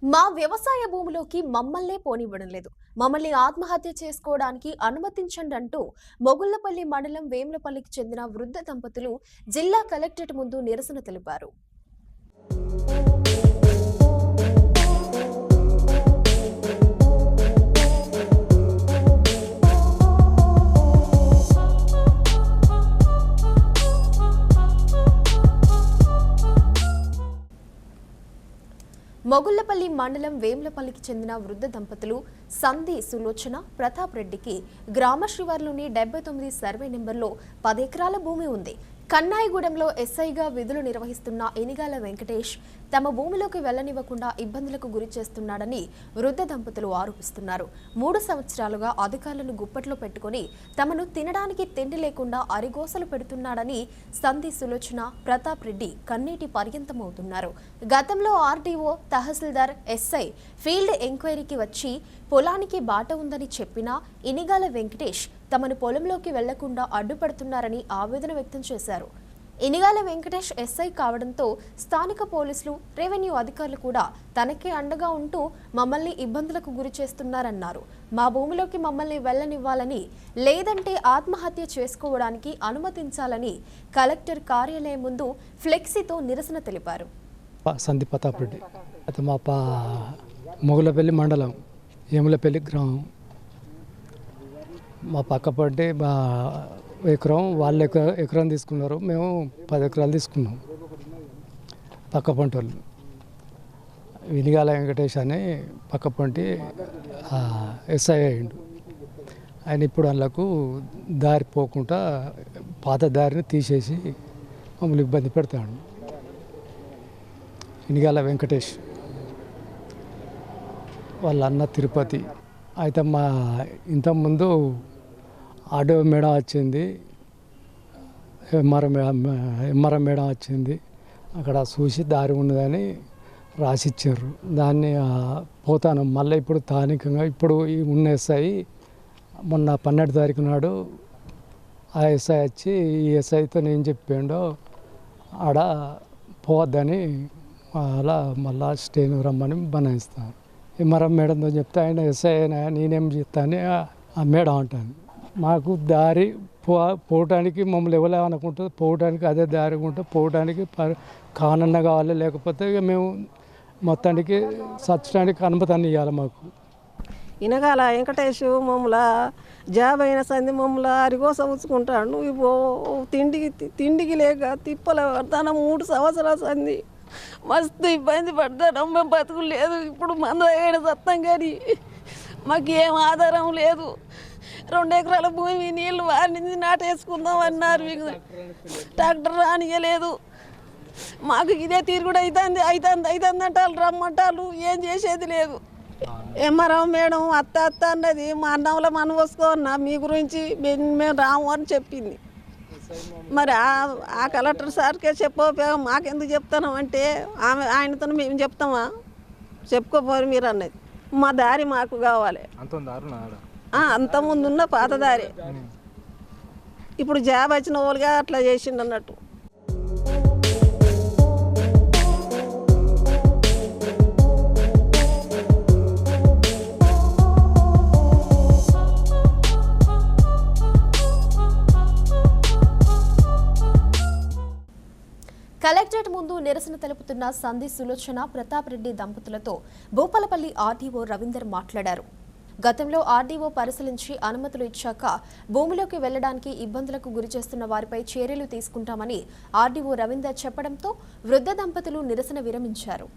మా వ్యవసాయ భూమిలోకి మమ్మల్నే పోనివ్వడం లేదు, మమ్మల్ని ఆత్మహత్య చేసుకోవడానికి అనుమతించండి అంటూ మొగుళ్లపల్లి మండలం వేములపల్లికి చెందిన వృద్ధ దంపతులు జిల్లా కలెక్టరేట్ ముందు నిరసన తెలిపారు. మొగుళ్లపల్లి మండలం వేములపల్లికి చెందిన వృద్ధ దంపతులు సంధి సులోచన ప్రతాప్ రెడ్డికి గ్రామ శివార్లోని 79 సర్వే నెంబర్లో 10 ఎకరాల భూమి ఉంది. కన్నాయిగూడెంలో ఎస్ఐగా విధులు నిర్వహిస్తున్న ఇనిగాల వెంకటేష్ తమ భూమిలోకి వెళ్లనివ్వకుండా ఇబ్బందులకు గురి చేస్తున్నాడని వృద్ధ దంపతులు ఆరోపిస్తున్నారు. 3 సంవత్సరాలుగా అధికారులను గుప్పట్లో పెట్టుకుని తమను తినడానికి తిండి లేకుండా అరిగోసలు పెడుతున్నాడని సంధి సులోచన ప్రతాప్ రెడ్డి కన్నీటి పర్యంతమవుతున్నారు. గతంలో ఆర్డీఓ, తహసీల్దార్, ఎస్ఐ ఫీల్డ్ ఎంక్వైరీకి వచ్చి పొలానికి బాట ఉందని చెప్పినా ఇనిగాల వెంకటేష్ తమను పొలంలోకి వెళ్లకుండా అడ్డుపడుతున్నారని ఆవేదన వ్యక్తం చేశారు. ఇనిగాల వెంకటేష్ ఎస్ఐ కావడంతో స్థానిక పోలీసులు, రెవెన్యూ అధికారులు కూడా తనకే అండగా ఉంటూ మమ్మల్ని ఇబ్బందులకు గురి చేస్తున్నారన్నారు. మా భూమిలోకి మమ్మల్ని వెళ్లనివ్వాలని, లేదంటే ఆత్మహత్య చేసుకోవడానికి అనుమతించాలని కలెక్టర్ కార్యాలయం ముందు ఫ్లెక్సీతో నిరసన తెలిపారు. సంధి ప్రతాప్ రెడ్డి అయితే మా మొగుళ్లపల్లి మండలం వేములపల్లి గ్రామం. మా పక్కపంటి మా ఎకరం, వాళ్ళు ఎకరం తీసుకున్నారు, మేము 10 ఎకరాలు తీసుకున్నాం. పక్కపంటి వాళ్ళు ఇనిగాల వెంకటేష్ అని పక్కపంటి ఎస్ఐ అయ్యిండు. ఆయన ఇప్పుడు వాళ్ళకు దారి పోకుండా పాత దారిని తీసేసి మమ్మల్ని ఇబ్బంది పెడతాడు. ఇనిగాల వెంకటేష్ వాళ్ళ అన్న తిరుపతి. అయితే మా ఇంతకుముందు ఆర్డీఓ మేడం వచ్చింది, ఎంఆర్ఎం మేడం వచ్చింది, అక్కడ చూసి దారి ఉన్నదని రాసిచ్చారు. దాన్ని పోతాను మళ్ళీ ఇప్పుడు స్థానికంగా ఇప్పుడు ఉన్న ఎస్ఐ మొన్న 12 తారీఖు నాడు ఆ ఎస్ఐ వచ్చి ఈ ఎస్ఐతో నేను చెప్పాడో ఆడ పోవద్దని అలా మళ్ళా స్టేన్ రమ్మని బనాయిస్తాను. ఎంఆర్ఎం మేడంతో చెప్తే ఆయన ఎస్ఐ అయినా నేనేం చెప్తాను ఆ మేడం అంటాను. మాకు దారి పోవటానికి మమ్మల్ని ఎవరు అనుకుంటుంది, పోవటానికి అదే దారి ఉంటే పోవటానికి కానన్న కావాలి, లేకపోతే ఇక మేము మొత్తానికి చచ్చడానికి అనుమతి ఇవ్వాలి. మాకు ఇనగాల వెంకటేష్ మమ్మల్ని జాబ్ అయిన సంది మమ్మల్ని అరిగోస ఉంచుకుంటాడు. నువ్వు తిండికి లేక తిప్పల పడతాను. 3 సంవత్సరాల సంది మస్తు ఇబ్బంది పడతాను. మేము బతుకులు లేదు, ఇప్పుడు మంద అయిన సత్తం కానీ మాకు ఏం ఆధారం లేదు. 2 ఎకరాల భూమి నీళ్ళు వారిని నాటేసుకుందాం అన్నారు, ట్రాక్టర్ రానియలేదు. మాకు ఇదే తిరుగుడు అవుతుంది అంటారు, రమ్మంటారు, ఏం చేసేది లేదు. ఎంఆర్ఎం మేడం అత్త అన్నది మా అన్నంలో మనం వసుకోన్నా మీ గురించి మేము రాము అని చెప్పింది. మరి ఆ కలెక్టర్ సార్కే చెప్పకపోయాం, మాకెందుకు చెప్తాను అంటే ఆయనతో మేము చెప్తామా, చెప్పుకోపోరు మీరు అన్నది. మా దారి మాకు కావాలి. అంత ముందున్న పాత దారి ఇప్పుడు జాబ్ వచ్చిన వాళ్ళుగా అట్లా చేసిండు అన్నట్టు. కలెక్టరేట్ ముందు నిరసన తెలుపుతున్న సంధి సులోచన ప్రతాప్ రెడ్డి దంపతులతో భూపాలపల్లి ఆర్డీఓ రవీందర్ మాట్లాడారు. గతంలో ఆర్డీఓ పరిశీలించి అనుమతులు ఇచ్చాక భూమిలోకి వెళ్లడానికి ఇబ్బందులకు గురి చేస్తున్న వారిపై చర్యలు తీసుకుంటామని ఆర్డీఓ రవీందర్ చెప్పడంతో వృద్ధ దంపతులు నిరసన విరమించారు.